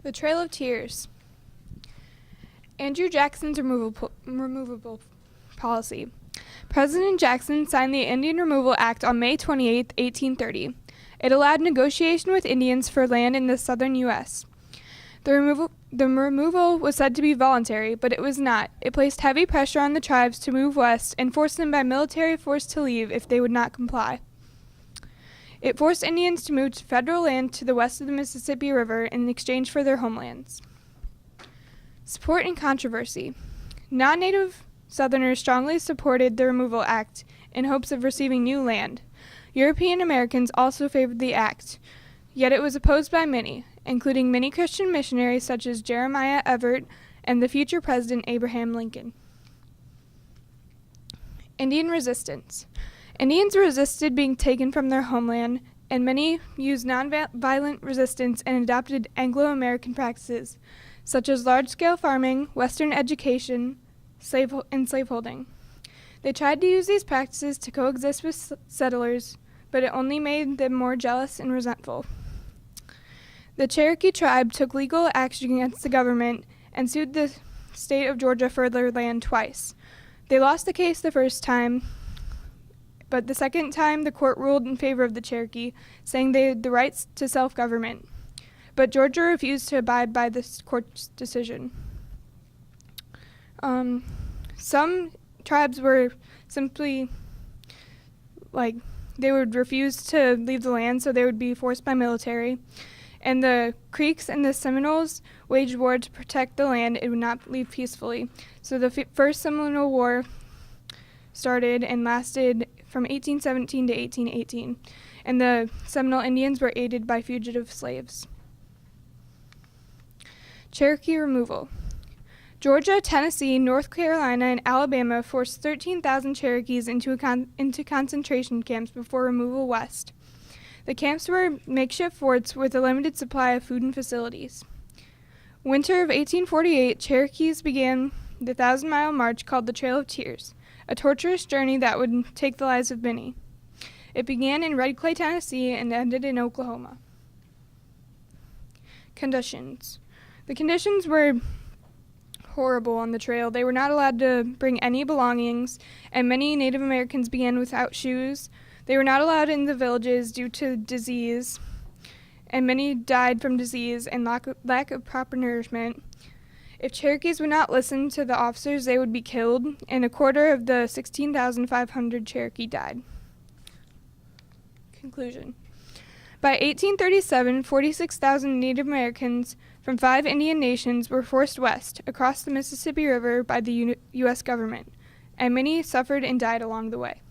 The Trail of Tears. Andrew Jackson's removable policy. President Jackson signed the Indian Removal Act on May 28, 1830. It allowed negotiation with Indians for land in the southern U.S. The removal was said to be voluntary, but it was not. It placed heavy pressure on the tribes to move west and forced them by military force to leave if they would not comply. It forced Indians to move to federal land to the west of the Mississippi River in exchange for their homelands. Support and controversy. Non-native Southerners strongly supported the Removal Act in hopes of receiving new land. European Americans also favored the act, yet it was opposed by many, including many Christian missionaries such as Jeremiah Everett and the future President Abraham Lincoln. Indian resistance. Indians resisted being taken from their homeland, and many used nonviolent resistance and adopted Anglo-American practices, such as large-scale farming, Western education, and slaveholding. They tried to use these practices to coexist with settlers, but it only made them more jealous and resentful. The Cherokee tribe took legal action against the government and sued the state of Georgia for their land twice. They lost the case the first time, but the second time the court ruled in favor of the Cherokee, saying they had the rights to self-government. But Georgia refused to abide by this court's decision. Some tribes were simply, they would refuse to leave the land, so they would be forced by military. And the Creeks and the Seminoles waged war to protect the land and would not leave peacefully. So the First Seminole War started and lasted from 1817 to 1818, and the Seminole Indians were aided by fugitive slaves. Cherokee removal. Georgia, Tennessee, North Carolina, and Alabama forced 13,000 Cherokees into concentration camps before removal west. The camps were makeshift forts with a limited supply of food and facilities. Winter of 1848, Cherokees began the 1,000-mile march called the Trail of Tears, a torturous journey that would take the lives of many. It began in Red Clay, Tennessee, and ended in Oklahoma. Conditions. The conditions were horrible on the trail. They were not allowed to bring any belongings, and many Native Americans began without shoes. They were not allowed in the villages due to disease, and many died from disease and lack of proper nourishment. If Cherokees would not listen to the officers, they would be killed, and a quarter of the 16,500 Cherokee died. Conclusion. By 1837, 46,000 Native Americans from 5 Indian nations were forced west across the Mississippi River by the U.S. government, and many suffered and died along the way.